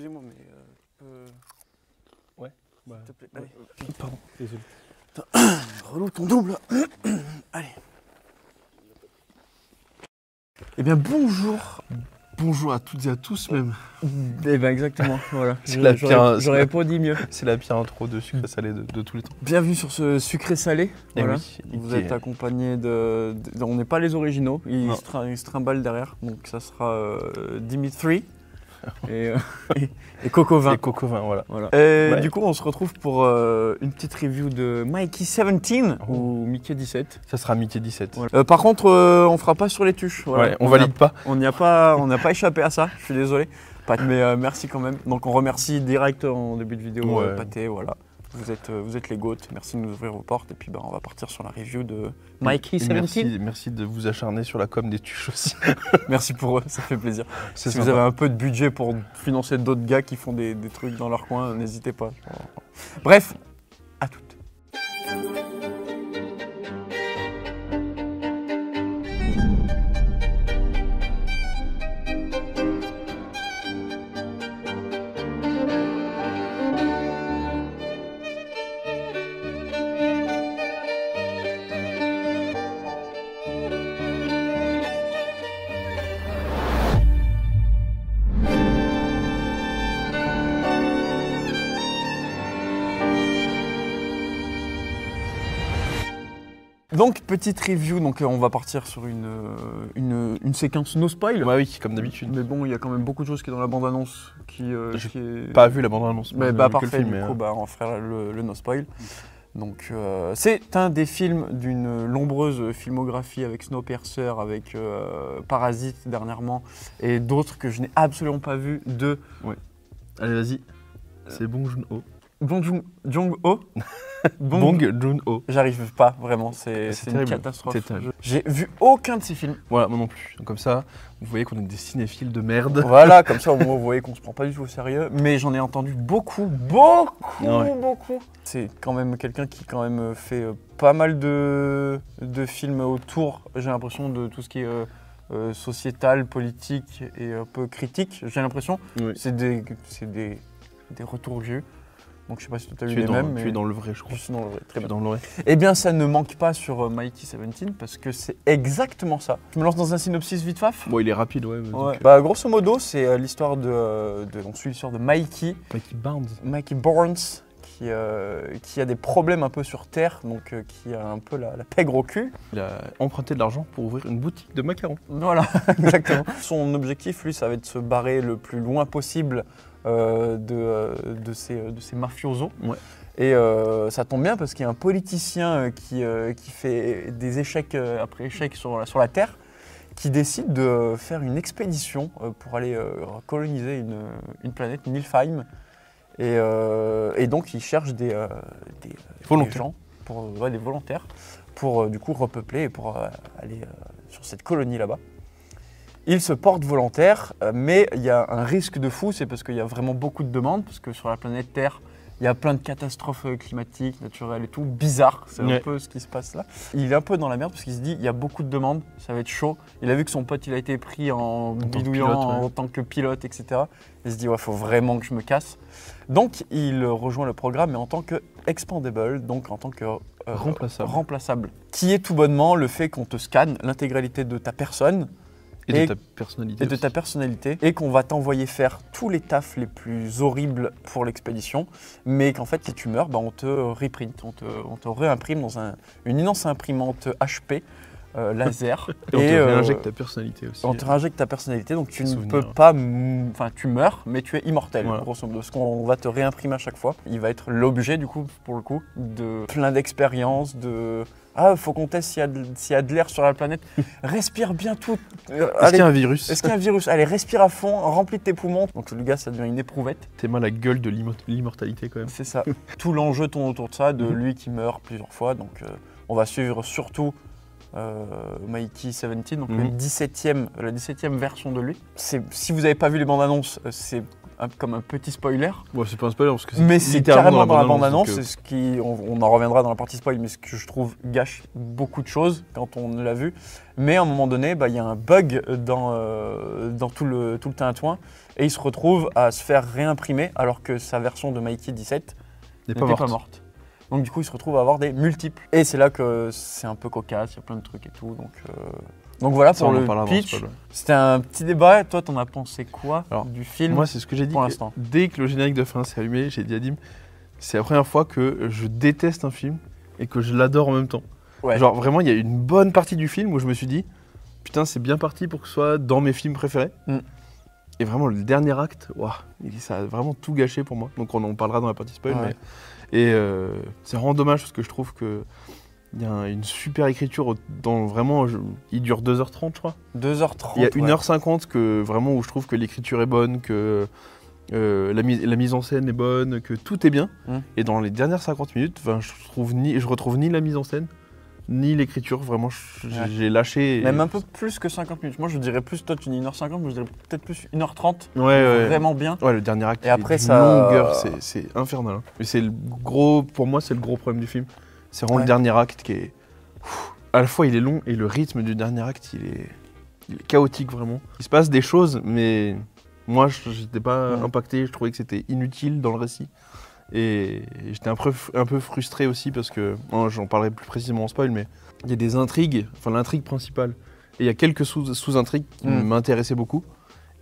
excusez-moi, mais Ouais. Bah, s'il te plaît, allez. Pardon, désolé. Relou ton double. Allez. Eh bien, bonjour. Bonjour à toutes et à tous même. Eh bien, exactement, voilà. C'est la pire- J'aurais pas dit mieux. C'est la pire intro de sucré salé de tous les temps. Bienvenue sur ce sucré-salé. Eh Voilà. oui, Vous qui êtes est- accompagné on n'est pas les originaux, ils Non. se trimballent derrière. Donc ça sera Dimitri et Coco 20. Les Coco 20, voilà. Voilà. Et Ouais. du coup, on se retrouve pour une petite review de Mikey 17 ou Mickey 17. Ça sera Mickey 17. Voilà. Par contre, on fera pas sur les tuches. Voilà. Ouais, on valide pas. On n'a pas échappé à ça, je suis désolé. Mais merci quand même. Donc on remercie direct en début de vidéo Ouais. Pathé, voilà. Vous êtes les GOAT, merci de nous ouvrir vos portes. Et puis on va partir sur la review de Mikey Et 17. merci de vous acharner sur la com des tuches aussi. Merci pour eux, ça fait plaisir. C'est Si vous avez un peu de budget pour financer d'autres gars qui font des trucs dans leur coin, n'hésitez pas. Bref, à toutes. Donc, petite review, donc on va partir sur une séquence no spoil. Bah oui, comme d'habitude. Mais bon, il y a quand même beaucoup de choses qui est dans la bande-annonce qui est... Pas vu la bande-annonce. Mais moi, j'ai vu que le parfait, film, du mais, coup, on va faire le no spoil. Donc, c'est un des films d'une nombreuse filmographie avec Snowpiercer, avec Parasite dernièrement, et d'autres que je n'ai absolument pas vu de Allez, vas-y. C'est Bong Joon-ho. Bong Joon-ho. Bong Joon-ho. J'arrive pas, vraiment, c'est une terrible. catastrophe. C'est terrible. J'ai vu aucun de ces films. Voilà, moi non plus. Donc comme ça, vous voyez qu'on est des cinéphiles de merde. Voilà, comme ça au moins vous voyez qu'on se prend pas du tout au sérieux. Mais j'en ai entendu beaucoup. C'est quand même quelqu'un qui quand même fait pas mal de films autour, j'ai l'impression, de tout ce qui est sociétal, politique et un peu critique. J'ai l'impression. Oui. C'est des retours que j'ai eu. Donc je sais pas si tu as eu Tu les es, mêmes. tu es dans le vrai, je crois. Je suis dans le vrai, très Tu es bien. dans le vrai. Eh bien, ça ne manque pas sur Mikey 17 parce que c'est exactement ça. Je me lance dans un synopsis vite faf. Bon, il est rapide, ouais. Ouais. Bah, grosso modo, c'est l'histoire on suit l'histoire de Mikey Barnes, qui a des problèmes un peu sur Terre, donc qui a un peu la pègre au cul. Il a emprunté de l'argent pour ouvrir une boutique de macarons. Voilà, exactement. Son objectif, lui, ça va être de se barrer le plus loin possible de ces mafiosos. Ouais. Et ça tombe bien parce qu'il y a un politicien qui fait des échecs après échecs sur la Terre, qui décide de faire une expédition pour aller coloniser une planète, Niflheim. Et donc il cherche des gens, des volontaires, pour du coup repeupler et pour aller sur cette colonie là-bas. Il se porte volontaire, mais il y a un risque de fou, c'est parce qu'il y a vraiment beaucoup de demandes, parce que sur la planète Terre, il y a plein de catastrophes climatiques, naturelles et tout, bizarres, c'est un peu ce qui se passe là. Il est un peu dans la merde parce qu'il se dit, il y a beaucoup de demandes, ça va être chaud. Il a vu que son pote, il a été pris en bidouillant en tant que pilote, etc. Il se dit, ouais, faut vraiment que je me casse. Donc, il rejoint le programme, mais en tant que expandable, donc en tant que remplaçable. Qui est tout bonnement le fait qu'on te scanne l'intégralité de ta personne, Et de ta personnalité. Et qu'on va t'envoyer faire tous les tafs les plus horribles pour l'expédition, mais qu'en fait, si tu meurs, on te reprint, on te réimprime dans une immense imprimante HP laser. Et on te réinjecte ta personnalité aussi. On te réinjecte ta personnalité, donc tu ne Souvenir. peux pas... Enfin, tu meurs, mais tu es immortel, Voilà. grosso modo, parce qu'on va te réimprimer à chaque fois. Il va être l'objet, du coup, pour le coup, de plein d'expériences, Ah, faut qu'on teste s'il y a de l'air sur la planète. Respire bien tout. Est-ce qu'il y a un virus? Est-ce qu'il y a un virus? Allez, respire à fond, remplis tes poumons. Donc le gars, ça devient une éprouvette. T'es mal la gueule de l'immortalité quand même. C'est ça. Tout l'enjeu tourne autour de ça, de lui qui meurt plusieurs fois. Donc on va suivre surtout Mikey 17, donc la 17e version de lui. Si vous n'avez pas vu les bandes annonces, c'est comme un petit spoiler. Bon, c'est pas un spoiler parce que Mais c'est littéralement carrément dans la bande-annonce, donc, c'est ce qui, on en reviendra dans la partie spoil, mais ce que je trouve gâche beaucoup de choses quand on l'a vu. Mais à un moment donné, il y a un bug dans tout le tintouin et il se retrouve à se faire réimprimer alors que sa version de Mikey 17 n'était pas morte. Donc du coup, il se retrouve à avoir des multiples. Et c'est là que c'est un peu cocasse, il y a plein de trucs et tout. Donc voilà pour le pitch. C'était un petit débat. Toi, t'en as pensé quoi du film? Moi, c'est ce que j'ai dit pour l'instant. Dès que le générique de fin s'est allumé, j'ai dit à Dim, c'est la première fois que je déteste un film et que je l'adore en même temps. Ouais. Genre vraiment, il y a une bonne partie du film où je me suis dit, putain, c'est bien parti pour que ce soit dans mes films préférés. Et vraiment, le dernier acte, ça a vraiment tout gâché pour moi. Donc on en parlera dans la partie spoil. Ouais. Et c'est vraiment dommage parce que je trouve que il y a une super écriture dans vraiment. Il dure 2h30, je crois. 2h30. Il y a 1h50 que, vraiment où je trouve que l'écriture est bonne, que la mise en scène est bonne, que tout est bien. Et dans les dernières 50 minutes, je retrouve ni la mise en scène, ni l'écriture. Vraiment, j'ai lâché. Même un peu plus que 50 minutes. Moi, je dirais plus, toi, tu dis 1h50, moi, je dirais peut-être plus 1h30. Ouais. Vraiment bien. Ouais, le dernier acte, et après, longueur, c'est infernal. Hein. Mais c'est pour moi, c'est le gros problème du film. C'est vraiment le dernier acte qui est... à la fois, il est long et le rythme du dernier acte, il est chaotique, vraiment. Il se passe des choses, mais moi, je n'étais pas impacté. Je trouvais que c'était inutile dans le récit. Et j'étais un peu frustré aussi parce que, j'en parlerai plus précisément en spoil, mais il y a des intrigues, enfin l'intrigue principale, et il y a quelques sous-intrigues qui m'intéressaient beaucoup.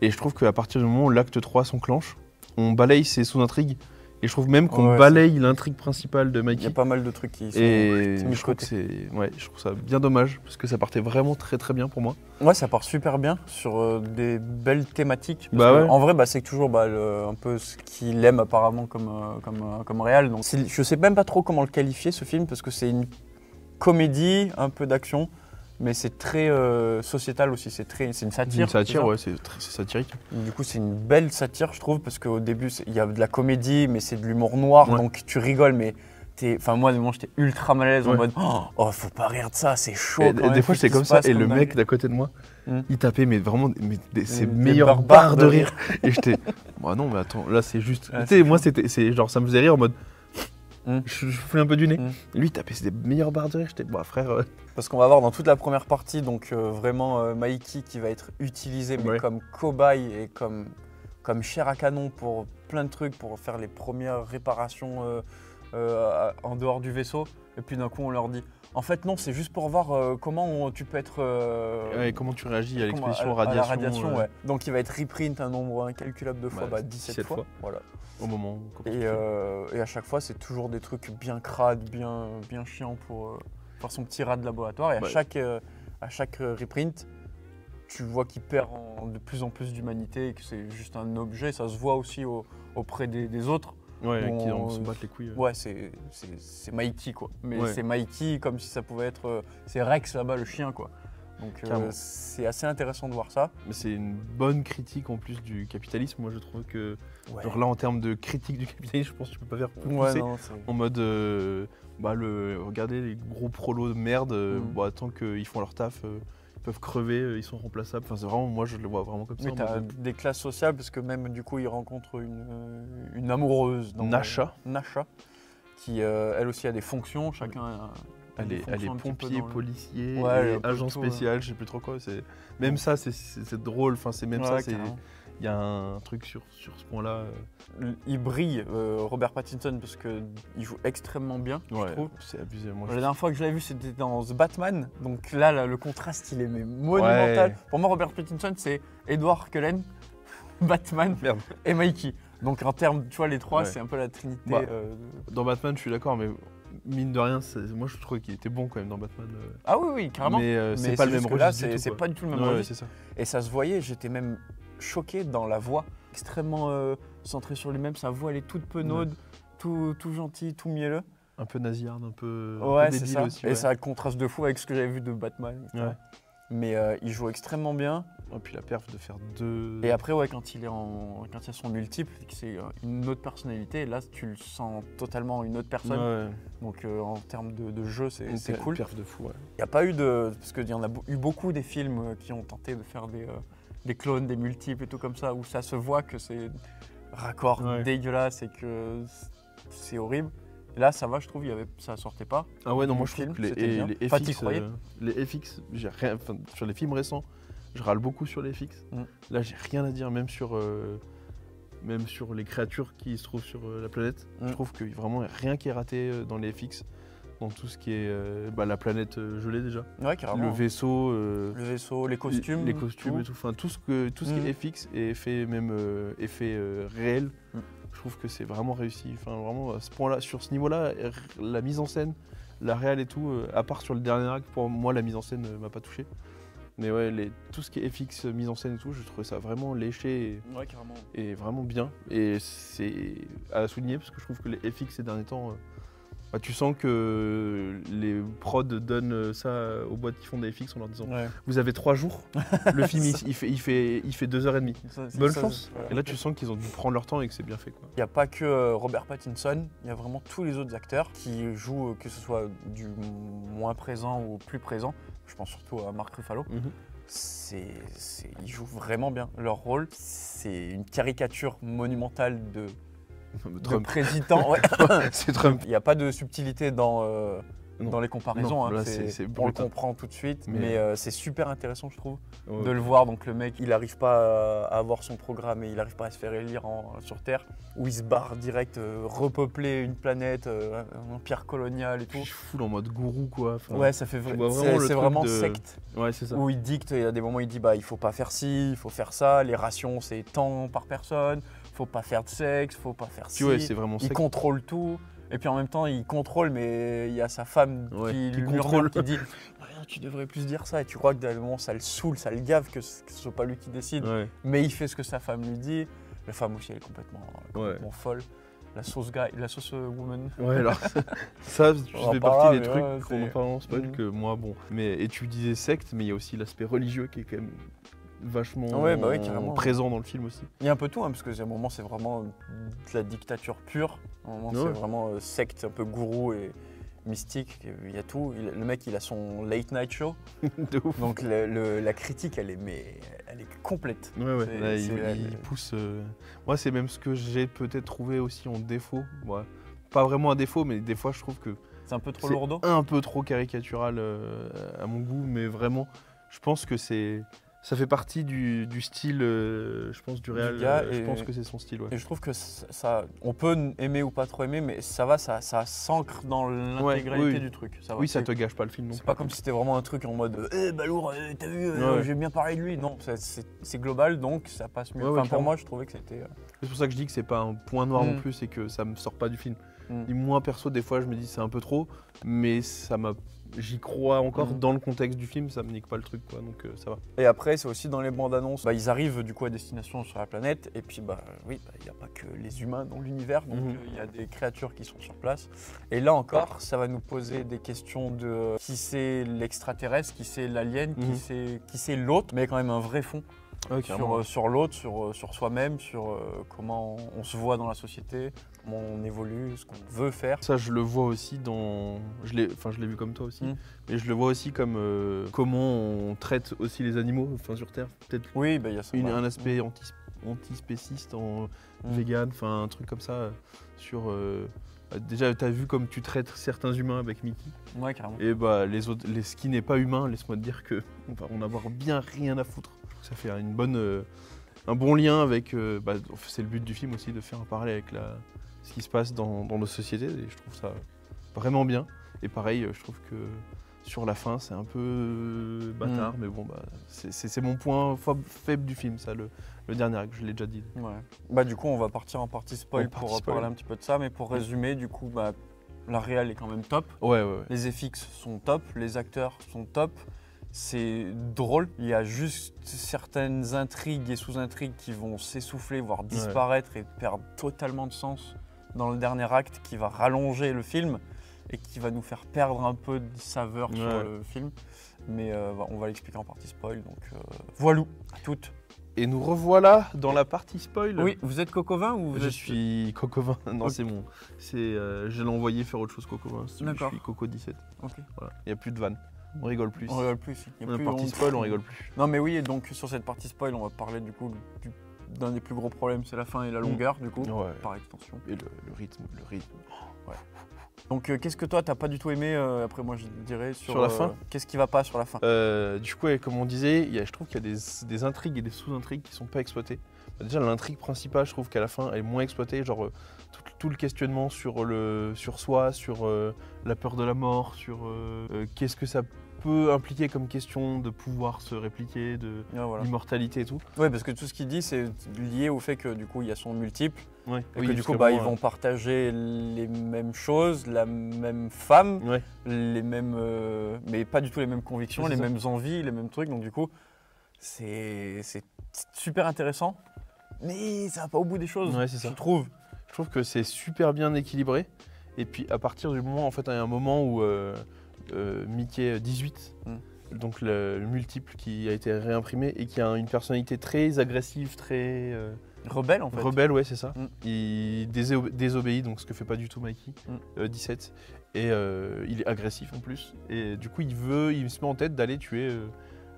Et je trouve qu'à partir du moment où l'acte 3 s'enclenche, on balaye ces sous-intrigues. Et je trouve même qu'on balaye l'intrigue principale de Mikey. Il y a pas mal de trucs qui sont mis de côté. Je trouve ça bien dommage, parce que ça partait vraiment très très bien pour moi. Ouais, ça part super bien sur des belles thématiques. En vrai, c'est toujours un peu ce qu'il aime apparemment comme réal. Donc, je sais même pas trop comment le qualifier ce film, parce que c'est une comédie, un peu d'action. Mais c'est très sociétal aussi, c'est une satire. Une satire, ouais, c'est satirique. Du coup, c'est une belle satire, je trouve, parce qu'au début, il y a de la comédie, mais c'est de l'humour noir, donc tu rigoles, mais moi, j'étais ultra mal à l'aise en mode oh, faut pas rire de ça, c'est chaud. Et des fois, j'étais comme ça, et le mec d'à côté de moi, il tapait, mais vraiment, ses meilleures barres de rire. Et j'étais, non, mais attends, là, c'est juste. Tu sais, moi, c'est genre, ça me faisait rire en mode. Je fais un peu du nez. Lui, il tapait des meilleures barres de rire. J'étais, frère. Parce qu'on va voir dans toute la première partie, donc vraiment Mikey qui va être utilisé mais comme cobaye et comme chair à canon pour plein de trucs, pour faire les premières réparations en dehors du vaisseau. Et puis d'un coup, on leur dit en fait, non, c'est juste pour voir comment tu peux être. Comment tu réagis à l'exposition radiation. À la radiation, Donc il va être reprint un nombre incalculable de fois, 17 fois. Voilà. Au moment où et à chaque fois, c'est toujours des trucs bien crades, bien chiants pour faire son petit rat de laboratoire. Et à chaque reprint, tu vois qu'il perd de plus en plus d'humanité et que c'est juste un objet. Ça se voit aussi auprès des autres. Ouais, qui se battent les couilles. Ouais, c'est Mikey, quoi. Mais c'est Mikey comme si ça pouvait être... c'est Rex, là-bas, le chien, quoi. Donc c'est assez intéressant de voir ça. Mais c'est une bonne critique en plus du capitalisme. Moi, je trouve que... Genre là, en termes de critique du capitalisme, je pense que tu peux pas faire plus pousser. En mode... regardez les gros prolos de merde. Tant qu'ils font leur taf... ils peuvent crever, ils sont remplaçables. Enfin, c'est vraiment, moi, je le vois vraiment comme ça. Oui, t'as des classes sociales, parce que même, du coup, il rencontre une amoureuse. Nasha. Nasha, qui, elle aussi, a des fonctions. Chacun a elle est pompier, policier, agent spécial, je sais plus trop quoi. Même ça, c'est drôle. Enfin, c'est même ça, il y a un truc sur ce point-là. Il brille, Robert Pattinson, parce qu'il joue extrêmement bien, je trouve. C'est abusé. La dernière fois que je l'avais vu, c'était dans The Batman. Donc là, le contraste, il est monumental. Pour moi, Robert Pattinson, c'est Edward Cullen, Batman et Mikey. Donc en termes, tu vois, les trois, c'est un peu la trinité. Dans Batman, je suis d'accord, mais mine de rien, moi je trouvais qu'il était bon quand même dans Batman. Ah oui, carrément. Mais c'est pas le même registre. Là, c'est pas du tout le même registre. Et ça se voyait, j'étais même choqué dans la voix, extrêmement centrée sur lui-même. Sa voix, elle est toute penaude, tout gentil, tout mielleux. Un peu nasillarde, un peu débile ça. Aussi. Et ça contraste de fou avec ce que j'avais vu de Batman. Mais il joue extrêmement bien. Et puis la perf de faire deux... Et après, quand il y a son multiple, c'est une autre personnalité, là tu le sens totalement une autre personne. Donc en termes de jeu, c'est cool. Une perf de fou, Il n'y a pas eu parce qu'il y en a eu beaucoup des films qui ont tenté de faire des clones, des multiples et tout comme ça, où ça se voit que c'est raccord Ouais. dégueulasse et que c'est horrible. Et là, ça va, je trouve, ça sortait pas. Ah ouais, non, Du moi je film, trouve que c'était bien. les Enfin, t'y FX, croyais les FX, j'ai rien, enfin, sur les films récents, je râle beaucoup sur les FX. Là, j'ai rien à dire, même sur les créatures qui se trouvent sur la planète. Je trouve que vraiment rien qui est raté dans les FX, dans tout ce qui est la planète gelée déjà. Ouais, carrément. Le vaisseau, Les costumes. les costumes tout. et tout, enfin tout ce qui est FX et effet même effet réel. Je trouve que c'est vraiment réussi. Enfin vraiment à ce point-là, sur ce niveau-là, la mise en scène, la réal et tout, à part sur le dernier acte, pour moi la mise en scène m'a pas touché. Mais ouais, tout ce qui est FX, mise en scène et tout, je trouve ça vraiment léché Ouais, carrément. et vraiment bien. Et c'est à souligner parce que je trouve que les FX ces derniers temps, tu sens que les prods donnent ça aux boîtes qui font des FX en leur disant Ouais. vous avez 3 jours, le film il fait 2h30. Bonne chance. Ouais. Et là tu sens qu'ils ont dû prendre leur temps et que c'est bien fait quoi. Il n'y a pas que Robert Pattinson, il y a vraiment tous les autres acteurs qui jouent, que ce soit du moins présent ou plus présent. Je pense surtout à Mark Ruffalo. Ils jouent vraiment bien. Leur rôle, c'est une caricature monumentale de président. Ouais. C'est Trump. Il n'y a pas de subtilité dans les comparaisons. Non, là, On c'est le brutal. comprend tout de suite, Mais- mais c'est super intéressant, je trouve, Ouais. de le voir. Donc le mec, il n'arrive pas à avoir son programme et il n'arrive pas à se faire élire sur Terre, où il se barre direct, repeupler une planète, un empire colonial et tout. Puis full en mode gourou quoi. Enfin, Ouais, ça fait tu vois vraiment le c'est truc vraiment de- secte, Ouais, c'est ça. où il dicte, et à des moments il dit il faut pas faire ci, il faut faire ça, les rations c'est tant par personne, faut pas faire de sexe, faut pas faire ci. Puis ouais, c'est vraiment Il secte. contrôle tout, et puis en même temps il contrôle, mais il y a sa femme Ouais, qui qui lui murmure, contrôle. qui dit tu devrais plus dire ça, et tu crois que d'un moment ça le saoule, ça le gave que ce soit pas lui qui décide, Ouais. mais il fait ce que sa femme lui dit. La femme aussi elle est complètement folle. La sauce woman. Ouais, alors ça On en fait parlera, partie des mais trucs ouais, qu'on en c'est- parle en spoil que moi, bon. Mais, et tu disais secte, mais il y a aussi l'aspect religieux qui est quand même vachement Ouais, carrément. présent dans le film aussi. Il y a un peu tout, parce que à un moment c'est vraiment de la dictature pure, à un moment Ouais. c'est vraiment secte, un peu gourou et mystique, il y a tout. Le mec il a son late night show, De ouf. donc la critique elle est complète. Ouais, ouais. C'est- Là, c'est- il pousse. Moi, c'est même ce que j'ai peut-être trouvé aussi en défaut. Ouais. Pas vraiment un défaut, mais des fois, je trouve que C'est un peu trop c'est lourdeau. un peu trop caricatural à mon goût, mais vraiment, je pense que ça fait partie du style, je pense, du réal. gars, Je et- pense que c'est son style, ouais. Et je trouve que ça, on peut aimer ou pas trop aimer, mais ça s'ancre dans l'intégralité oui. du truc. Ça va. Oui, ça te gâche pas le film non C'est plus. pas comme si c'était vraiment un truc en mode Balourd, t'as vu, Ouais. j'ai bien parlé de lui. Non, c'est global, donc ça passe mieux. Ouais, ouais, Enfin, pour clairement. moi, je trouvais que c'était. C'est pour ça que je dis que c'est pas un point noir non Mm. plus, c'est que ça me sort pas du film. Mm. Et moi, perso, des fois, je me dis c'est un peu trop, mais j'y crois encore Mm. dans le contexte du film, ça me nique pas le truc, quoi, donc ça va. Et après, c'est aussi dans les bandes annonces. Ils arrivent du coup à destination sur la planète, et puis il n'y a pas que les humains dans l'univers, donc Mhm. il y a des créatures qui sont sur place. Et là encore, ça va nous poser des questions de qui c'est l'extraterrestre, qui c'est l'alien, Mhm. qui c'est l'autre, mais quand même un vrai fond. Ouais, carrément. Sur l'autre, sur soi-même, sur comment on se voit dans la société, comment on évolue, ce qu'on veut faire. Ça, je le vois aussi dans. Je l'ai vu comme toi aussi, Mm. mais je le vois aussi comme comment on traite aussi les animaux, enfin sur Terre. Peut-être Oui, il y a ça. un aspect antispéciste, vegan, enfin un truc comme ça. Sur. Déjà, t'as vu comme tu traites certains humains avec Mickey. Ouais, carrément. Et les autres, ce qui n'est pas humain, laisse-moi te dire que on va en avoir bien rien à foutre. Ça fait un bon lien avec. C'est le but du film aussi de faire un parallèle avec ce qui se passe dans nos sociétés, et je trouve ça vraiment bien. Et pareil, je trouve que sur la fin, c'est un peu bâtard, mais bon, c'est mon point faible du film, ça, le dernier acte, je l'ai déjà dit. Ouais. Du coup, on va partir en partie spoil pour spoil. parler un petit peu de ça, mais pour résumer, du coup, la réal est quand même top. Ouais. Les FX sont top, les acteurs sont top. C'est drôle, il y a juste certaines intrigues et sous-intrigues qui vont s'essouffler, voire disparaître et perdre totalement de sens dans le dernier acte, qui va rallonger le film et qui va nous faire perdre un peu de saveur sur le film. Mais on va l'expliquer en partie spoil, donc voilou à toutes. Et nous revoilà dans la partie spoil. Oui, vous êtes Cocovin ou vous Je êtes... suis Cocovin. Non, Ok. c'est mon. Je l'ai envoyé faire autre chose, Cocovin. D'accord. Je suis Coco 17. Ok. Voilà. Il n'y a plus de vannes. On rigole plus. On rigole plus ici. Dans la partie spoil, on rigole plus. Non mais oui, et donc sur cette partie spoil, on va parler du coup d'un des plus gros problèmes, c'est la fin et la longueur, du coup, Ouais. par extension. Et le rythme. Donc, qu'est-ce que toi, t'as pas du tout aimé, après moi, je dirais, Sur la fin qu'est-ce qui va pas sur la fin? Du coup, comme on disait, je trouve qu'il y a des intrigues et des sous-intrigues qui sont pas exploitées. Déjà, l'intrigue principale, je trouve qu'à la fin, elle est moins exploitée. Genre, tout le questionnement sur soi, sur la peur de la mort, sur qu'est-ce que ça peut impliquer comme question de pouvoir se répliquer, de Voilà. l'immortalité et tout. Ouais, parce que tout ce qu'il dit, c'est lié au fait que du coup, il y a son multiple. Ouais. Et que du coup, ils vont partager les mêmes choses, la même femme, Ouais. les mêmes, mais pas du tout les mêmes convictions, Ouais, les c'est ça. mêmes envies, les mêmes trucs. Donc du coup, c'est super intéressant, mais ça va pas au bout des choses, Ouais, c'est ça. je trouve. Je trouve que c'est super bien équilibré. Et puis à partir du moment, en fait, il y a un moment où Mickey 18, donc le multiple qui a été réimprimé et qui a une personnalité très agressive, très Rebelle en fait. rebelle, ouais, c'est ça. Mm. Il désobéit, donc ce que fait pas du tout Mikey, 17. Et il est agressif en plus. Et du coup, il se met en tête d'aller tuer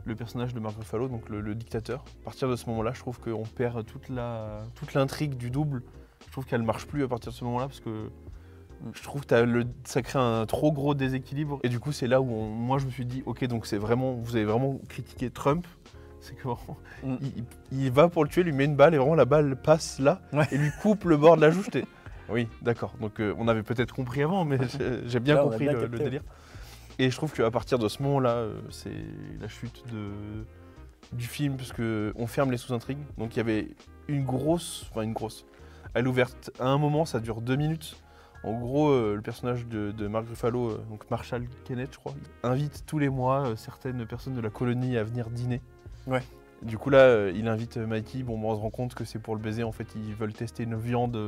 le personnage de Mark Ruffalo, donc le dictateur. À partir de ce moment-là, je trouve qu'on perd toute l'intrigue du double. Je trouve qu'elle marche plus à partir de ce moment-là parce que je trouve que ça crée un trop gros déséquilibre. Et du coup, c'est là où moi je me suis dit, ok, donc vous avez vraiment critiqué Trump. C'est que il va pour le tuer, lui met une balle et vraiment la balle passe là et lui coupe le bord de la joue. Oui, d'accord. Donc on avait peut-être compris avant, mais j'ai bien Là, compris on a bien le capté. délire. Et je trouve qu'à partir de ce moment-là, c'est la chute du film, parce qu'on ferme les sous-intrigues. Donc il y avait une grosse. Elle est ouverte à un moment, ça dure 2 minutes. En gros, le personnage de Mark Ruffalo, donc Marshall Kenneth, je crois, il invite tous les mois certaines personnes de la colonie à venir dîner. Ouais. Du coup là, il invite Mikey. Bon, on se rend compte que c'est pour le baiser. En fait, ils veulent tester une viande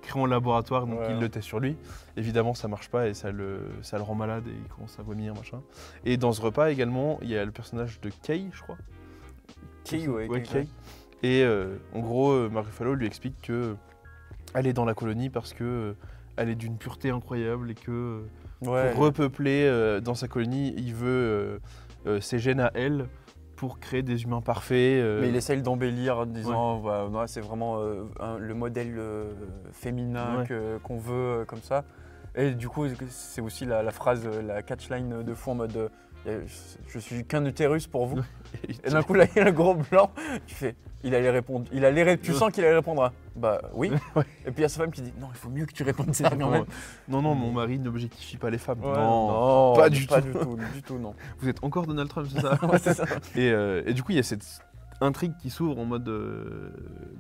créée en laboratoire, donc ils le testent sur lui. Évidemment, ça marche pas et ça le rend malade et il commence à vomir, machin. Et dans ce repas également, il y a le personnage de Kay, je crois. Kay, Kay. Et en gros, Mark Ruffalo lui explique que elle est dans la colonie parce que elle est d'une pureté incroyable et que pour repeupler dans sa colonie, il veut ses gènes à elle pour créer des humains parfaits. Mais il essaye d'embellir en disant c'est vraiment le modèle féminin qu'on veut comme ça. Et du coup, c'est aussi la phrase, la catchline de fond en mode je suis qu'un utérus pour vous. Et d'un coup, là, il y a le gros blanc. Tu fais, il allait répondre. Tu sens qu'il allait répondre. Bah oui. Et puis il y a sa femme qui dit non, il faut mieux que tu répondes ça quand même. Non, mon mari n'objectifie pas les femmes. Ouais, non, pas du tout. Du tout, non. Vous êtes encore Donald Trump, c'est ça? Ouais, c'est ça. Et du coup, il y a cette intrigue qui s'ouvre en mode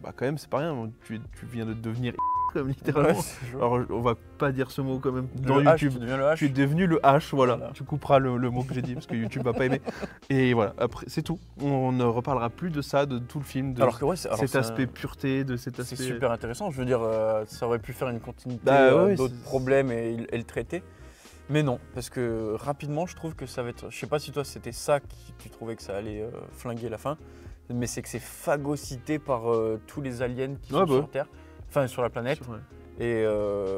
quand même, c'est pas rien. Tu viens de devenir comme littéralement. Ouais, alors on va pas dire ce mot quand même dans le YouTube. tu es devenu le H, voilà. Tu couperas le mot que j'ai dit parce que YouTube va pas aimer. Et voilà, après c'est tout. On ne reparlera plus de ça, de tout le film, de cet aspect pureté, de cet aspect. C'est super intéressant. Je veux dire, ça aurait pu faire une continuité d'autres problèmes et le traiter. Mais non, parce que rapidement, je trouve que ça va être. Je sais pas si toi c'était ça que tu trouvais que ça allait flinguer la fin, mais c'est que c'est phagocyté par tous les aliens qui sont sur Terre. Enfin, sur la planète. Et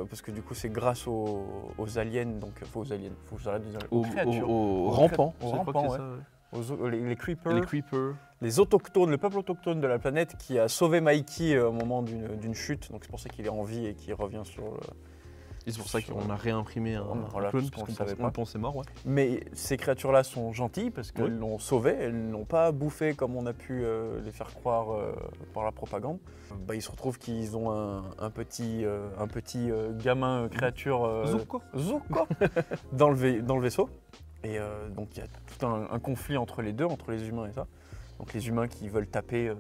parce que du coup, c'est grâce aux aliens, donc aux aliens, faut que j'arrête de dire aux créatures. Aux rampants. Les creepers. Les creepers. Les autochtones, le peuple autochtone de la planète qui a sauvé Mikey au moment d'une chute. Donc c'est pour ça qu'il est en vie et qu'il revient sur le. Et c'est pour ça qu'on a réimprimé un clone, parce qu'on pensait mort. Ouais. Mais ces créatures-là sont gentilles parce qu'elles l'ont sauvé, elles ne l'ont pas bouffé comme on a pu les faire croire par la propagande. Il se retrouve qu'ils ont un petit gamin créature Zuko dans le vaisseau. Et donc il y a tout un conflit entre les deux, entre les humains et ça. Donc les humains qui veulent taper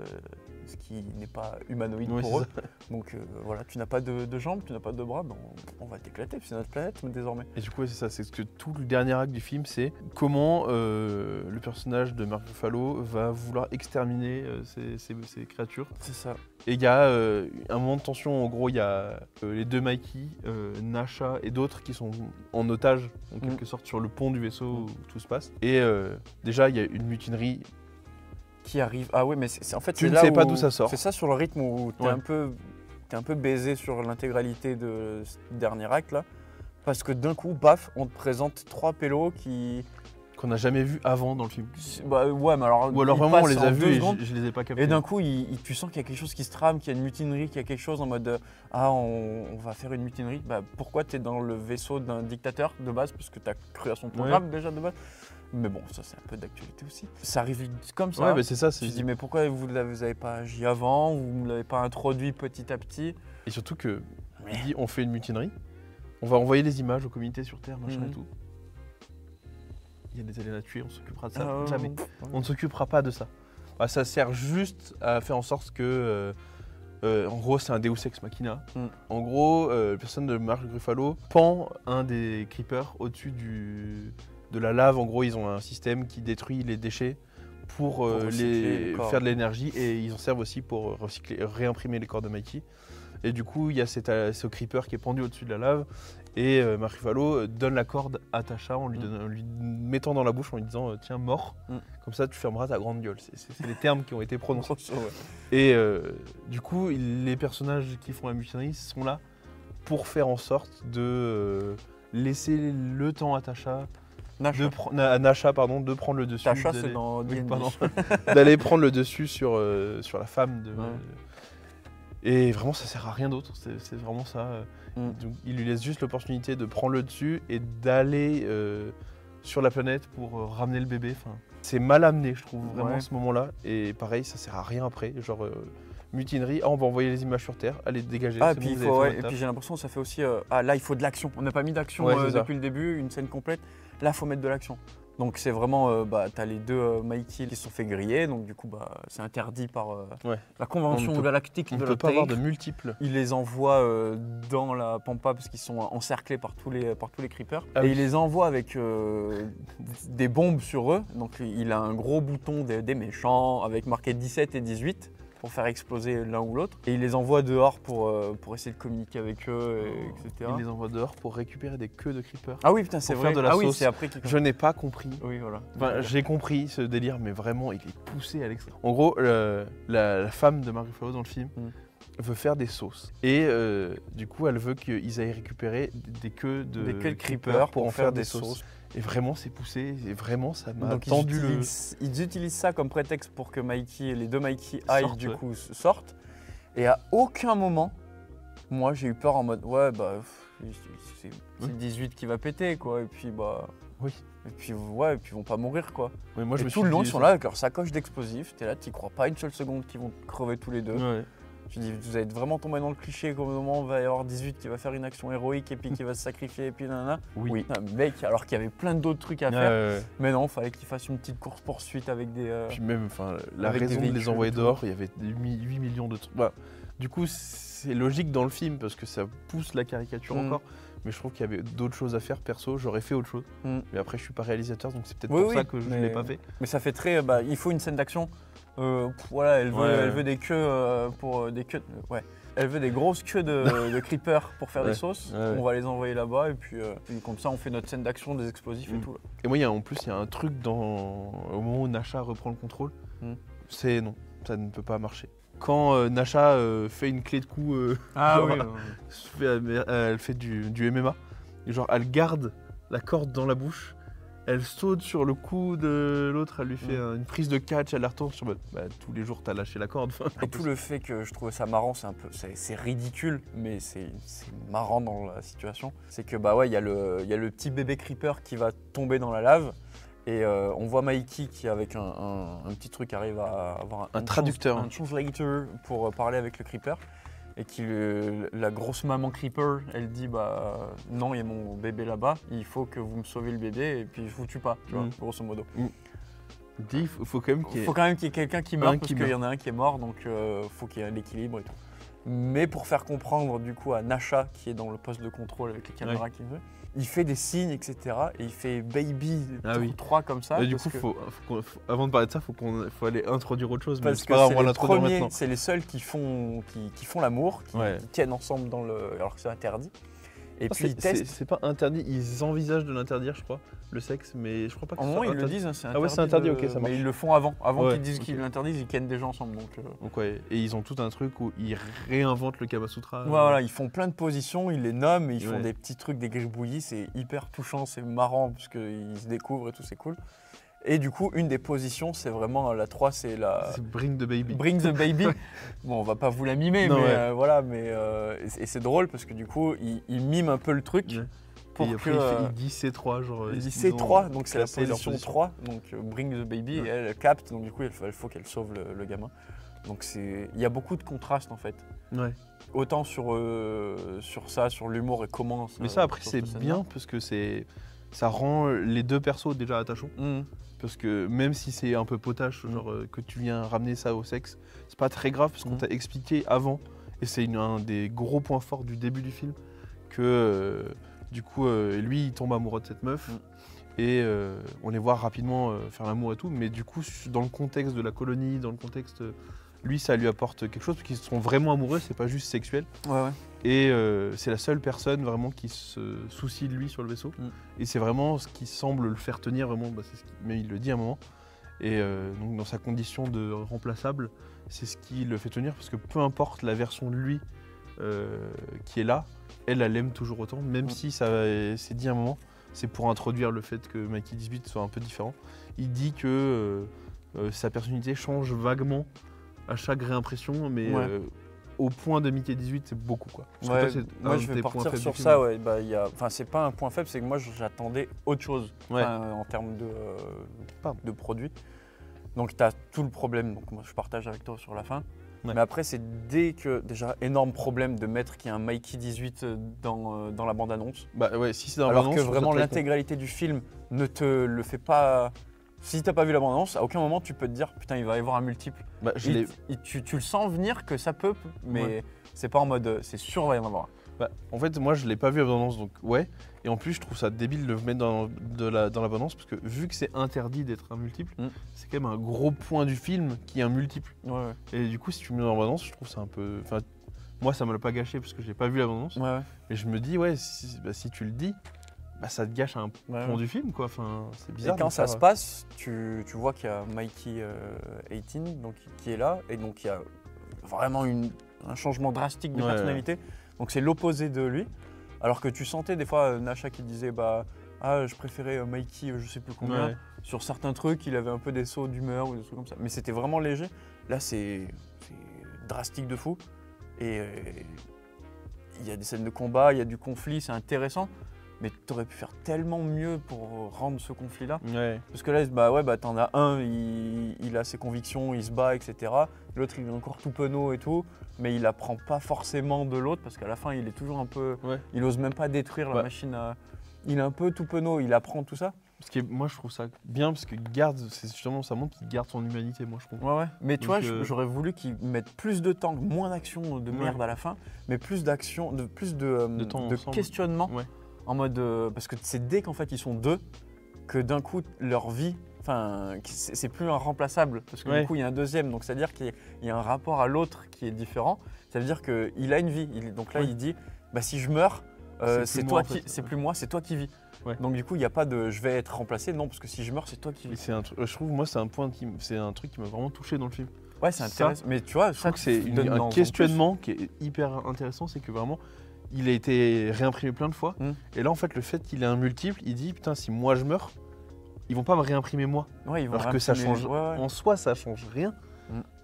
ce qui n'est pas humanoïde pour eux. Donc voilà, tu n'as pas de jambes, tu n'as pas de bras, on va t'éclater, c'est notre planète désormais. Et du coup c'est ça, c'est que tout le dernier acte du film, c'est comment le personnage de Mark Ruffalo va vouloir exterminer ces créatures. C'est ça. Et il y a un moment de tension, en gros il y a les deux Mikey, Nasha et d'autres qui sont en otage en quelque sorte sur le pont du vaisseau où tout se passe. Et déjà il y a une mutinerie qui arrive. Ah oui, mais c'est en fait tu ne sais pas d'où ça sort. C'est ça sur le rythme où t'es un peu baisé sur l'intégralité de ce dernier acte là, parce que d'un coup, baf, on te présente 3 pélos qui qu'on n'a jamais vu avant dans le film. Bah ouais, mais alors. Ou alors il vraiment on passe les en a 2 vus et secondes, je les ai pas captés. et d'un coup, tu sens qu'il y a quelque chose qui se trame, qu'il y a une mutinerie, qu'il y a quelque chose en mode on va faire une mutinerie. Bah pourquoi t'es dans le vaisseau d'un dictateur de base, parce que t'as cru à son programme déjà de base. Mais bon, ça c'est un peu d'actualité aussi. Ça arrive comme ça. Ouais, mais c'est ça. Tu te dis mais pourquoi vous n'avez pas agi avant, vous ne l'avez pas introduit petit à petit. Et surtout que il dit on fait une mutinerie, on va envoyer les images au comité sur Terre, machin et tout. Il y a des aliens à tuer, on s'occupera de ça. Jamais. On ne s'occupera pas de ça. Bah, ça sert juste à faire en sorte que en gros, c'est un Deus Ex Machina. En gros, la personne de Mark Ruffalo pend un des creepers au-dessus de la lave. En gros, ils ont un système qui détruit les déchets pour faire de l'énergie et ils en servent aussi pour réimprimer les corps de Mikey. Et du coup, il y a ce creeper qui est pendu au-dessus de la lave et Mark Ruffalo donne la corde à Tasha en lui mettant dans la bouche en lui disant tiens, mort, comme ça tu fermeras ta grande gueule. C'est les termes qui ont été prononcés. Et du coup, les personnages qui font la mutinerie sont là pour faire en sorte de laisser le temps à Tasha. Nasha, de prendre le dessus. Tasha, c'est dans d'aller prendre le dessus sur la femme de. Et vraiment, ça sert à rien d'autre. C'est vraiment ça. Donc, il lui laisse juste l'opportunité de prendre le dessus et d'aller sur la planète pour ramener le bébé. Enfin, c'est mal amené, je trouve, vraiment, ce moment-là. Et pareil, ça sert à rien après. Genre, mutinerie, on va envoyer les images sur Terre, allez dégager. Et puis j'ai l'impression que ça fait aussi. Là, il faut de l'action. On n'a pas mis d'action depuis le début, une scène complète. Là, il faut mettre de l'action. Donc c'est vraiment, t'as les deux Mikey qui se sont fait griller, donc du coup c'est interdit par la convention galactique de la Terre. On ne peut pas avoir de multiples. Il les envoie dans la pampa parce qu'ils sont encerclés par tous les creepers. Et il les envoie avec des bombes sur eux. Donc il a un gros bouton des méchants avec marqué 17 et 18 pour faire exploser l'un ou l'autre. Et il les envoie dehors pour essayer de communiquer avec eux, etc. Il les envoie dehors pour récupérer des queues de creepers. Ah oui, putain, c'est vrai. Faire de la sauce. C'est après Je n'ai pas compris. Oui, voilà. Enfin, j'ai compris ce délire, mais vraiment, il est poussé à l'extrême. En gros, la femme de Mark Ruffalo dans le film veut faire des sauces. Et du coup, elle veut qu'ils aillent récupérer des queues de creepers pour en faire des sauces. Et vraiment, c'est poussé, et vraiment, ça m'a tendu Ils utilisent ça comme prétexte pour que les deux Mikey aillent du coup sortent. Et à aucun moment, moi j'ai eu peur en mode c'est 18 qui va péter quoi. Et puis et puis ils vont pas mourir quoi. Ouais, moi, et tout le long ils sont là avec leur sacoche d'explosifs. T'es là, t'y crois pas une seule seconde qu'ils vont crever tous les deux. Ouais. Je dis, vous êtes vraiment tombé dans le cliché qu'au moment où il va y avoir 18 qui va faire une action héroïque et puis qui va se sacrifier et puis nanana. Oui. Mec, alors qu'il y avait plein d'autres trucs à faire. Mais non, il fallait qu'il fasse une petite course-poursuite avec des. Puis même, la raison de les envoyer dehors, il y avait 8 millions de trucs. Du coup, c'est logique dans le film parce que ça pousse la caricature encore. Mais je trouve qu'il y avait d'autres choses à faire perso, j'aurais fait autre chose. Mais après, je suis pas réalisateur, donc c'est peut-être pour ça que je ne l'ai pas fait. Mais ça fait très. Il faut une scène d'action. Elle veut des queues Elle veut des grosses queues de creepers pour faire des sauces. On va les envoyer là-bas et puis comme ça on fait notre scène d'action des explosifs et tout. Là. Et moi en plus il y a un truc au moment où Nasha reprend le contrôle, c'est non, ça ne peut pas marcher. Quand Nasha fait une clé de cou, elle fait du MMA, et genre elle garde la corde dans la bouche. Elle saute sur le cou de l'autre, elle lui fait une prise de catch, elle la retourne sur tous les jours t'as lâché la corde. Et tout le fait que je trouvais ça marrant, c'est ridicule, mais c'est marrant dans la situation. C'est que il y a le petit bébé creeper qui va tomber dans la lave et on voit Mikey qui avec un petit truc arrive à avoir un traducteur, un translator pour parler avec le creeper. Et la grosse maman creeper, elle dit non, il y a mon bébé là-bas, il faut que vous me sauvez le bébé et puis je vous tue pas, tu vois, grosso modo. Il faut quand même qu'il y ait quelqu'un qui meurt parce qu'il y en a un qui est mort, donc faut qu'il y ait l'équilibre et tout. Mais pour faire comprendre du coup à Nasha qui est dans le poste de contrôle avec les caméras qui veut, il fait des signes, etc. Et il fait baby 3 comme ça. Et du coup, avant de parler de ça, faut aller introduire autre chose. Parce que c'est les premiers, c'est les seuls qui font l'amour, qui tiennent ensemble alors que c'est interdit. Et puis ils testent. C'est pas interdit, ils envisagent de l'interdire, je crois, le sexe, mais je crois pas que Au ce moment, soit ils le interdit. disent, hein, c'est Ah interdit. ouais, c'est interdit, ok, ça marche. Mais ils le font avant. Avant Ouais, qu'ils disent ok. qu'ils l'interdisent, ils kennent déjà ensemble. Donc ouais, et ils ont tout un truc où ils réinventent le Kama Sutra. Voilà, ils font plein de positions, ils les nomment, et ils font Ouais. des petits trucs, des gribouillis, c'est hyper touchant, c'est marrant parce qu'ils se découvrent et tout, c'est cool. Et du coup, une des positions, c'est vraiment la 3, c'est la C'est Bring the Baby. Bring the Baby. Bon, on va pas vous la mimer, Non, mais ouais. voilà, et c'est drôle parce que du coup, il mime un peu le truc Ouais. pour et que. après, il dit C3, genre. Il dit ils ont C3, donc c'est la classé leur position 3, donc Bring the Baby, Ouais. et elle capte, donc du coup, il faut qu'elle sauve le gamin. Donc il y a beaucoup de contrastes en fait. Ouais. Autant sur ça, sur l'humour et comment Mais ça, après, sur c'est cette scène-là. bien parce que ça rend les deux persos déjà attachants. Mhm. Parce que même si c'est un peu potache, genre que tu viens ramener ça au sexe, c'est pas très grave parce qu'on t'a expliqué avant, et c'est un des gros points forts du début du film, que du coup lui il tombe amoureux de cette meuf et on les voit rapidement faire l'amour et tout, mais du coup dans le contexte de la colonie, dans le contexte, lui ça lui apporte quelque chose parce qu'ils sont vraiment amoureux, c'est pas juste sexuel. Ouais. Et c'est la seule personne vraiment qui se soucie de lui sur le vaisseau. Et c'est vraiment ce qui semble le faire tenir vraiment, mais il le dit à un moment. Et donc dans sa condition de remplaçable, c'est ce qui le fait tenir parce que peu importe la version de lui qui est là, elle l'aime toujours autant, même si ça c'est dit à un moment, c'est pour introduire le fait que Mikey 18 soit un peu différent. Il dit que sa personnalité change vaguement à chaque réimpression, mais au point de Mickey 18, c'est beaucoup quoi. Parce que Ouais, toi, c'est moi un je de vais tes points partir faibles sur du film. ça, ouais. Bah, c'est pas un point faible, c'est que moi j'attendais autre chose Ouais. en termes de produit. Donc tu as tout le problème, donc moi je partage avec toi sur la fin. Ouais. Mais après, c'est dès que, déjà, énorme problème de mettre qu'il y a un Mikey 18 dans la bande-annonce. Bah ouais, si c'est dans la Alors bande-annonce, que je trouve ça vraiment très l'intégralité du film ne te le fait pas. Si t'as pas vu la bande-annonce, à aucun moment tu peux te dire putain, il va y avoir un multiple. con. Bah, je l'ai- Tu le sens venir que ça peut, mais Ouais. c'est pas en mode c'est sûr, il va y en avoir un. Bah, en fait, moi, je l'ai pas vu à bande-annonce, donc ouais. Et en plus, je trouve ça débile de le mettre dans la bande-annonce, parce que vu que c'est interdit d'être un multiple, c'est quand même un gros point du film qui est un multiple. Ouais. Et du coup, si tu le mets dans la bande-annonce, je trouve ça un peu... Enfin, moi, ça me l'a pas gâché, parce que j'ai pas vu la bande-annonce. Ouais. Et je me dis, ouais, si tu le dis, bah, ça te gâche un point du film, quoi. Enfin, c'est Et bizarre. quand de ça faire- se passe, tu vois qu'il y a Mikey 18 donc, qui est là, et donc il y a vraiment un changement drastique de Ouais, personnalité. Donc c'est l'opposé de lui. Alors que tu sentais des fois Nacha qui disait bah je préférais Mikey je sais plus combien. Ouais. Sur certains trucs, il avait un peu des sauts d'humeur ou des trucs comme ça. Mais c'était vraiment léger. Là c'est drastique de fou. Et il y a des scènes de combat, il y a du conflit, c'est intéressant. Mais tu aurais pu faire tellement mieux pour rendre ce conflit-là. Ouais. Parce que là, t'en as un, il a ses convictions, il se bat, etc. L'autre, il est encore tout penaud et tout, mais il apprend pas forcément de l'autre parce qu'à la fin, il est toujours un peu. Ouais. Il ose même pas détruire la machine. Il est un peu tout penaud, il apprend tout ça. Moi, je trouve ça bien parce que c'est justement, ça montre qu'il garde son humanité, moi, je trouve. Ouais. Mais tu Donc, vois, j'aurais voulu qu'ils mettent plus de temps, moins d'action de merde à la fin, mais plus d'action, plus de temps de ensemble. questionnement. Ouais. En mode. Parce que c'est dès qu'en fait ils sont deux que d'un coup leur vie. Enfin, c'est plus un remplaçable, parce que Ouais. du coup il y a un deuxième, donc c'est-à-dire qu'il y a un rapport à l'autre qui est différent. Ça veut dire qu'il a une vie. Donc là Ouais. il dit, bah si je meurs, C'est c'est plus toi moi, en fait. c'est plus moi, c'est toi qui vis. Ouais. Donc du coup il n'y a pas de je vais être remplacé, non, parce que si je meurs c'est toi qui Et vis. c'est je trouve, moi, c'est un truc qui m'a vraiment touché dans le film. Ouais, c'est ça, intéressant. Mais tu vois, Je trouve que c'est donne dans un en questionnement qui est hyper intéressant, c'est que vraiment, il a été réimprimé plein de fois. Et là, en fait, le fait qu'il ait un multiple, il dit, putain, si moi je meurs, ils vont pas me réimprimer moi. plus. Ouais, ils vont Alors que ça réimprimer- change, ouais. en soi, ça change rien.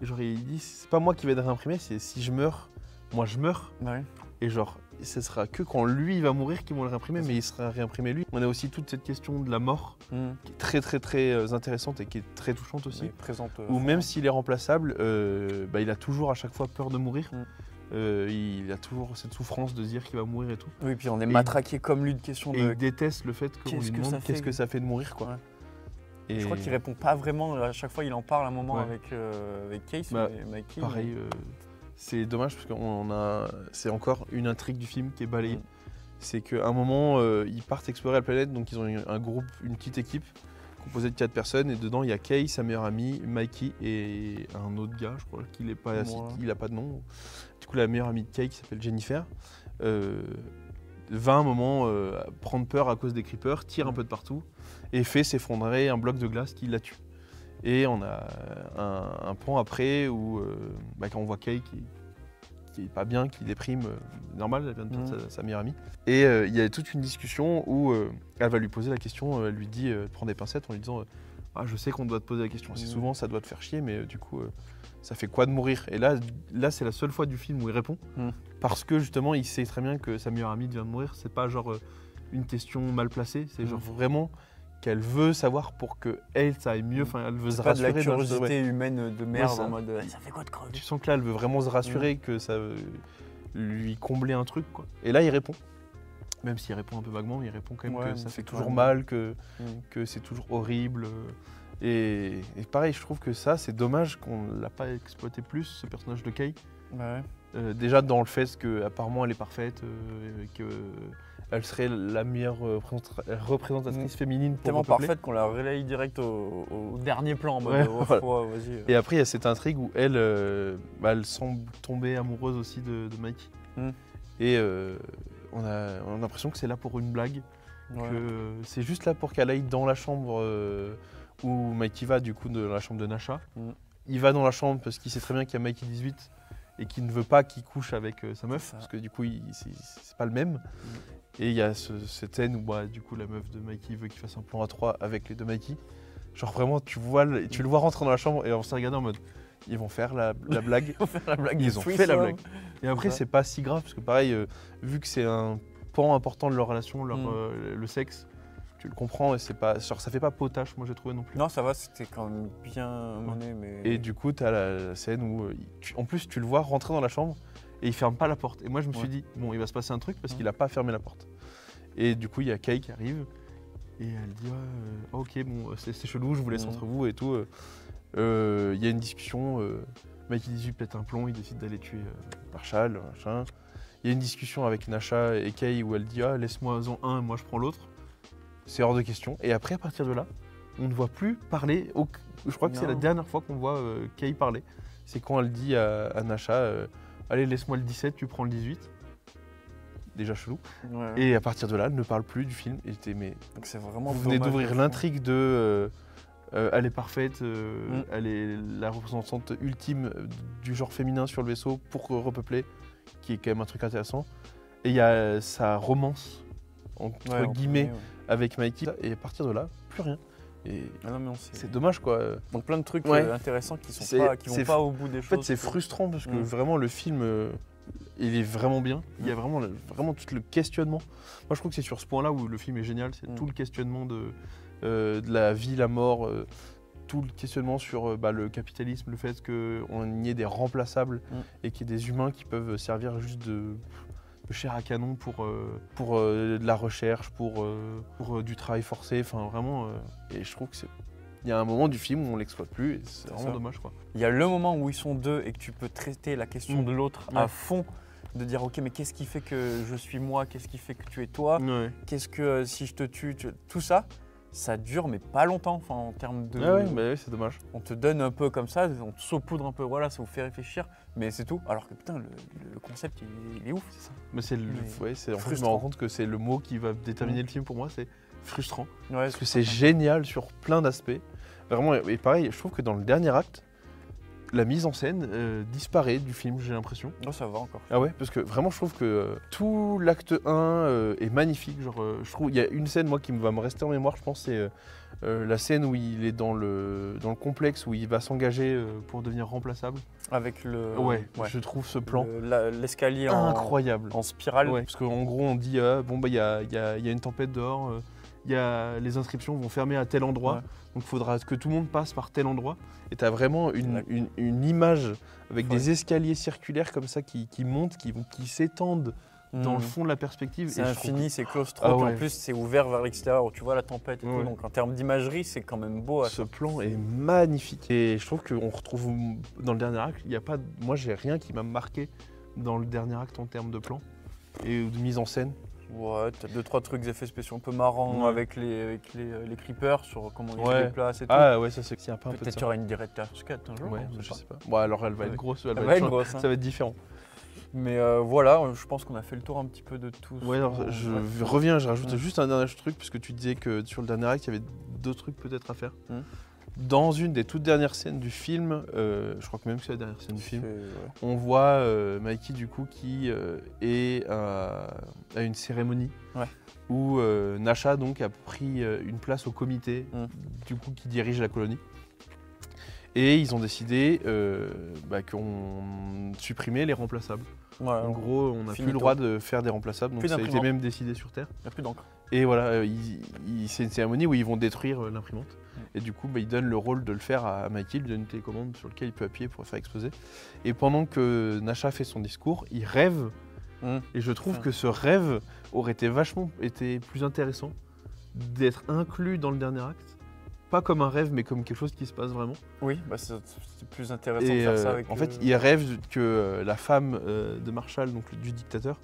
Et genre, il dit, c'est pas moi qui vais être réimprimé, c'est si je meurs, moi je meurs. Ouais. Et genre, ce sera que quand lui il va mourir qu'ils vont le réimprimer, C'est mais il sera réimprimé lui. On a aussi toute cette question de la mort qui est très très très intéressante et qui est très touchante aussi. Mais présente, Ou même s'il est remplaçable, il a toujours à chaque fois peur de mourir. Il a toujours cette souffrance de se dire qu'il va mourir et tout. Oui, puis on est Et matraqué comme lui de questions Et de. il déteste le fait qu'on lui demande qu'est-ce que ça fait de mourir, quoi. Ouais. Et Je crois qu'il répond pas vraiment. À chaque fois, il en parle un moment Ouais. avec Case, Bah, mais Mikey. pareil, c'est dommage parce que c'est encore une intrigue du film qui est balayée. C'est qu'à un moment, ils partent explorer la planète, donc ils ont un groupe, une petite équipe composée de 4 personnes, et dedans il y a Kay, sa meilleure amie, Mikey et un autre gars, je crois qu'il est pas, Moi. il a pas de nom. Du coup, la meilleure amie de Kay qui s'appelle Jennifer. va un moment prendre peur à cause des creepers, tire un peu de partout et fait s'effondrer un bloc de glace qui la tue. Et on a un pan après où quand on voit Kay qui est pas bien, qui déprime, normal, elle vient de perdre sa meilleure amie. Et il y a toute une discussion où elle va lui poser la question, elle lui dit, prend des pincettes en lui disant je sais qu'on doit te poser la question assez souvent, ça doit te faire chier, mais du coup, ça fait quoi de mourir? Et là c'est la seule fois du film où il répond, parce que justement, il sait très bien que sa meilleure amie vient de mourir. C'est pas genre une question mal placée, c'est genre vraiment qu'elle veut savoir pour que elle, ça aille mieux. Enfin, elle veut se rassurer. Pas de la curiosité humaine de merde en mode ça fait quoi de crever? Tu sens que là, elle veut vraiment se rassurer que ça lui combler un truc, quoi. Et là, il répond. Même s'il répond un peu vaguement, il répond quand même que ça fait toujours mal, que c'est toujours horrible. Et pareil, je trouve que ça, c'est dommage qu'on ne l'a pas exploité plus, ce personnage de Kay. Déjà dans le fait qu'apparemment elle est parfaite, qu'elle serait la meilleure représentatrice féminine pour tellement repeupler. Parfaite qu'on la relaye direct au dernier plan en mode vas-y. Et après il y a cette intrigue où elle semble tomber amoureuse aussi de Mikey. Et on a l'impression que c'est là pour une blague, que c'est juste là pour qu'elle aille dans la chambre où Mikey va, du coup, de la chambre de Nasha. Il va dans la chambre parce qu'il sait très bien qu'il y a Mikey 18 et qu'il ne veut pas qu'il couche avec sa meuf, parce que du coup, c'est pas le même. Et il y a cette scène où du coup, la meuf de Mikey veut qu'il fasse un plan à 3 avec les deux Mikey. Genre vraiment, tu le vois rentrer dans la chambre et on s'est regardé en mode, ils vont faire la blague. Ils ont fait la blague. Et après, c'est pas si grave, parce que pareil, vu que c'est un pan important de leur relation, le sexe, tu le comprends, et c'est pas, genre, ça fait pas potache, moi j'ai trouvé non plus. Non, ça va, c'était quand même bien mené. Mais... Et du coup, t'as la scène où, en plus, tu le vois rentrer dans la chambre et il ferme pas la porte. Et moi, je me suis dit, bon, il va se passer un truc parce qu'il a pas fermé la porte. Et du coup, il y a Kay qui arrive et elle dit, ok, bon, c'est chelou, je vous laisse entre vous et tout. Il y a une discussion, Mikey 18 pète un plomb, il décide d'aller tuer Marshall, machin. Il y a une discussion avec Nasha et Kay où elle dit, laisse-moi-en un et moi je prends l'autre. C'est hors de question. Et après, à partir de là, on ne voit plus parler. Je crois que c'est la dernière fois qu'on voit Kay parler. C'est quand elle dit à Nasha, allez, laisse-moi le 17, tu prends le 18. Déjà chelou. Et à partir de là, elle ne parle plus du film. Et donc c'est vraiment vous venez d'ouvrir l'intrigue de... elle est parfaite, elle est la représentante ultime du genre féminin sur le vaisseau pour repeupler, qui est quand même un truc intéressant. Et il y a sa romance, entre guillemets, avec Mikey, et à partir de là, plus rien. Et c'est dommage, quoi. Donc plein de trucs intéressants qui vont pas au bout des choses. En fait, c'est frustrant parce que vraiment le film, il est vraiment bien. Il y a vraiment tout le questionnement. Moi, je trouve que c'est sur ce point-là où le film est génial, c'est tout le questionnement de la vie, la mort, tout le questionnement sur le capitalisme, le fait qu'on y ait des remplaçables et qu'il y ait des humains qui peuvent servir juste de chair à canon pour de la recherche, pour du travail forcé, enfin vraiment. Et je trouve que il y a un moment du film où on l'exploite plus et c'est vraiment dommage, quoi. Il y a le moment où ils sont deux et que tu peux traiter la question de l'autre à fond, de dire ok, mais qu'est-ce qui fait que je suis moi, qu'est-ce qui fait que tu es toi, qu'est-ce que si je te tue, tout ça. Ça dure mais pas longtemps, enfin en termes de... mais c'est dommage. On te donne un peu comme ça, on te saupoudre un peu, voilà, ça vous fait réfléchir, mais c'est tout. Alors que putain, le concept, il est ouf, c'est ça. Mais c'est en fait, je me rends compte que c'est le mot qui va déterminer le film pour moi, c'est frustrant. Parce que c'est génial sur plein d'aspects. Vraiment, et pareil, je trouve que dans le dernier acte, la mise en scène disparaît du film, j'ai l'impression. Non, ça va encore. Ah ouais, parce que vraiment je trouve que tout l'acte 1 est magnifique. Genre, je trouve il y a une scène moi qui va me rester en mémoire, je pense, c'est la scène où il est dans le complexe où il va s'engager pour devenir remplaçable. Avec le... je trouve ce plan l'escalier incroyable. En spirale. Parce qu'en gros on dit il y a une tempête dehors. Les inscriptions vont fermer à tel endroit, donc il faudra que tout le monde passe par tel endroit. Et tu as vraiment une image avec des escaliers circulaires comme ça qui montent, qui s'étendent dans le fond de la perspective. C'est infini, c'est claustro, en plus c'est ouvert vers l'extérieur où tu vois la tempête et tout. Donc en termes d'imagerie, c'est quand même beau. Ce plan est magnifique. Et je trouve qu'on retrouve dans le dernier acte, moi j'ai rien qui m'a marqué dans le dernier acte en termes de plan et de mise en scène. Ouais, t'as 2-3 trucs d'effets spéciaux un peu marrants avec les creepers sur comment ils se déplacent et tout. Ah ouais, ça c'est un peu. Peut-être qu'il y aura une director's cut un jour. Ouais, je sais pas. Bon, alors elle va être grosse, ça va être différent. Mais voilà, je pense qu'on a fait le tour un petit peu de tout. Ouais, alors, je reviens, je rajoute juste un dernier truc, parce que tu disais que sur le dernier acte, il y avait d'autres trucs peut-être à faire. Dans une des toutes dernières scènes du film, je crois que même que c'est la dernière scène du film, on voit Mikey du coup qui est à une cérémonie où Nasha donc a pris une place au comité du coup qui dirige la colonie. Et ils ont décidé qu'on supprimait les remplaçables. Ouais, en gros, on n'a plus le droit de faire des remplaçables, donc ça a été même décidé sur Terre. Il n'y a plus d'encre. Et voilà, c'est une cérémonie où ils vont détruire l'imprimante. Et du coup, ils donnent le rôle de le faire à Mikey, il lui donne une télécommande sur laquelle il peut appuyer pour le faire exploser. Et pendant que Nasha fait son discours, il rêve. Et je trouve que ce rêve aurait été plus intéressant d'être inclus dans le dernier acte. Pas comme un rêve, mais comme quelque chose qui se passe vraiment. Oui, c'est plus intéressant de faire ça avec... En fait, il rêve que la femme de Marshall, donc du dictateur,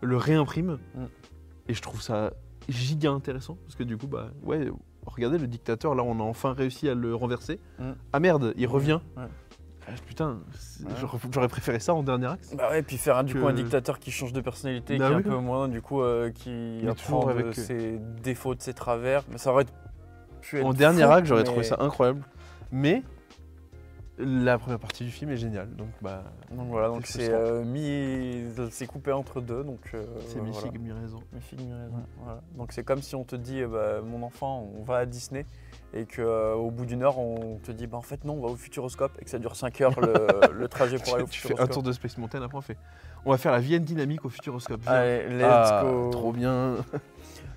le réimprime. Et je trouve ça giga intéressant. Parce que du coup, regardez, le dictateur, là, on a enfin réussi à le renverser. Ah merde, il revient. Putain, j'aurais préféré ça en dernier acte. Bah ouais, puis faire un dictateur qui change de personnalité, qui est un peu moins, du coup, qui apprend avec ses défauts, de ses travers. Mais ça aurait pu être en dernier acte, j'aurais trouvé ça incroyable. Mais la première partie du film est géniale. Donc voilà, donc c'est coupé entre deux. C'est mi-figue, mi-raisin. Voilà. Donc c'est comme si on te dit, mon enfant, on va à Disney. Et qu'au bout d'une heure, on te dit, en fait non, on va au Futuroscope et que ça dure 5 heures le trajet pour aller au Futuroscope. Tu fais un tour de Space Mountain, après on va faire la Vienne dynamique au Futuroscope. Allez, let's go. Trop bien.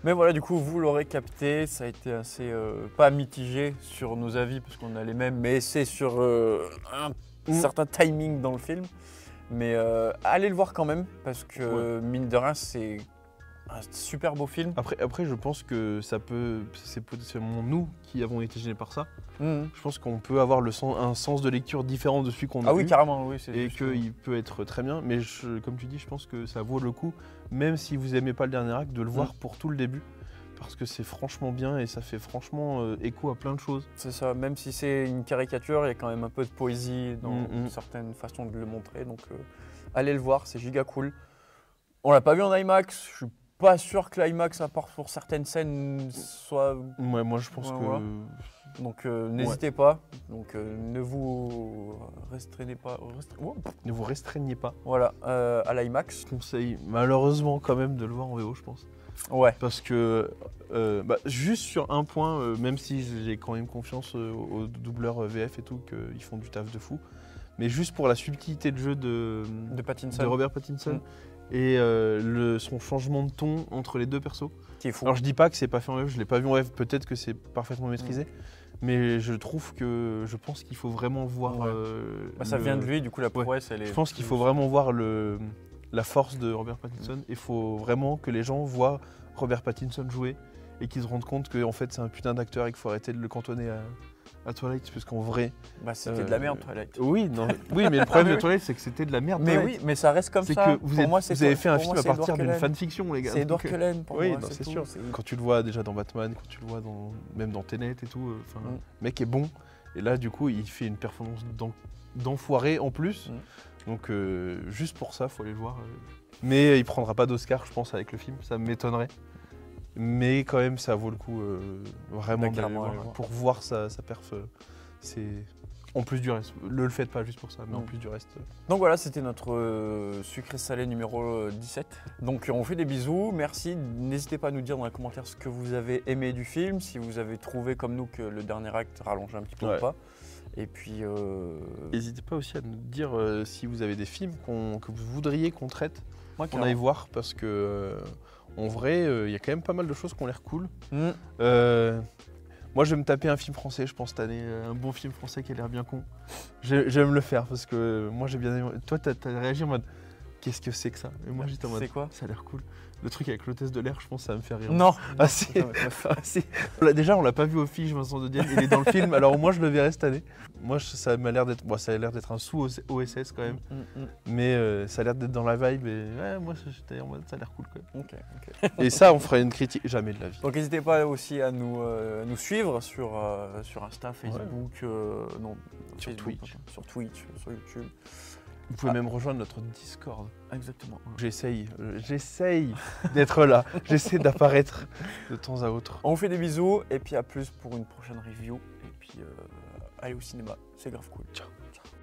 Mais voilà, du coup, vous l'aurez capté, ça a été assez, pas mitigé sur nos avis, parce qu'on a les mêmes, mais c'est sur un certain timing dans le film. Mais allez le voir quand même, parce que mine de rien, c'est un super beau film. Après, je pense que c'est potentiellement nous qui avons été gênés par ça. Je pense qu'on peut avoir un sens de lecture différent de celui qu'on a eu. Ah oui, carrément, oui. Et qu'il peut être très bien. Mais comme tu dis, je pense que ça vaut le coup, même si vous n'aimez pas le dernier acte, de le voir pour tout le début. Parce que c'est franchement bien et ça fait franchement écho à plein de choses. C'est ça, même si c'est une caricature, il y a quand même un peu de poésie dans certaines façons de le montrer. Donc allez le voir, c'est giga cool. On l'a pas vu en IMAX, je suis pas sûr que l'IMAX, à part pour certaines scènes, soit... Ouais, moi je pense que... Donc n'hésitez pas, donc ne vous restreignez pas. Ne vous restreignez pas. Voilà, à l'IMAX. Je conseille malheureusement quand même de le voir en VO, je pense. Ouais. Parce que juste sur un point, même si j'ai quand même confiance aux doubleurs VF et tout, qu'ils font du taf de fou, mais juste pour la subtilité de jeu de Robert Pattinson et son changement de ton entre les deux persos. Qui est fou. Alors je dis pas que c'est pas fait en VF, je l'ai pas vu en VF, peut-être que c'est parfaitement maîtrisé, mais je pense qu'il faut vraiment voir. Ça vient de lui, du coup la prouesse elle est. Je pense qu'il faut vraiment voir la force de Robert Pattinson. Il faut vraiment que les gens voient Robert Pattinson jouer et qu'ils se rendent compte que en fait, c'est un putain d'acteur et qu'il faut arrêter de le cantonner à Twilight, parce qu'en vrai... c'était de la merde, Twilight. Oui, mais le problème de Twilight, c'est que c'était de la merde. Mais oui, mais ça reste comme ça. Vous avez fait un film à partir d'une fanfiction, les gars. C'est Edward Cullen, pour moi. Oui, c'est sûr. Quand tu le vois déjà dans Batman, quand tu le vois même dans Tenet et tout, le mec est bon. Et là, du coup, il fait une performance d'enfoiré en plus. Donc juste pour ça, faut aller le voir. Mais il prendra pas d'Oscar, je pense, avec le film, ça m'étonnerait. Mais quand même, ça vaut le coup vraiment d'aller voir. Pour voir sa perf. C'est en plus du reste. Ne le faites pas juste pour ça, mais en plus du reste. Donc voilà, c'était notre sucré salé numéro 17. Donc on fait des bisous, merci. N'hésitez pas à nous dire dans les commentaires ce que vous avez aimé du film, si vous avez trouvé comme nous que le dernier acte rallongeait un petit peu ou pas. Et puis... N'hésitez pas aussi à nous dire si vous avez des films que vous voudriez qu'on traite, qu'on aille voir, parce que en vrai, il y a quand même pas mal de choses qui ont l'air cool. Moi, je vais me taper un film français, je pense, cette année, un bon film français qui a l'air bien con. J'aime le faire, parce que moi, j'ai bien aimé. Toi, t'as réagi en mode, qu'est-ce que c'est que ça? Et moi, j'étais en mode, c'est quoi? Ça a l'air cool. Le truc avec l'hôtesse de l'air, je pense que ça va me faire rire. Non. Ah si. Déjà, on l'a pas vu au Fige, Vincent de Dienne, il est dans le film, alors moi je le verrai cette année. Moi ça a l'air d'être un sous-OSS quand même, mais ça a l'air d'être dans la vibe et moi j'étais en mode ça a l'air cool quand même. Et ça, on ferait une critique, jamais de la vie. Donc n'hésitez pas aussi à nous suivre sur Insta, Facebook, sur Twitch, sur YouTube. Vous pouvez même rejoindre notre Discord. Exactement. J'essaye d'être là. J'essaie d'apparaître de temps à autre. On vous fait des bisous et puis à plus pour une prochaine review. Et puis allez au cinéma, c'est grave cool. Ciao. Ciao.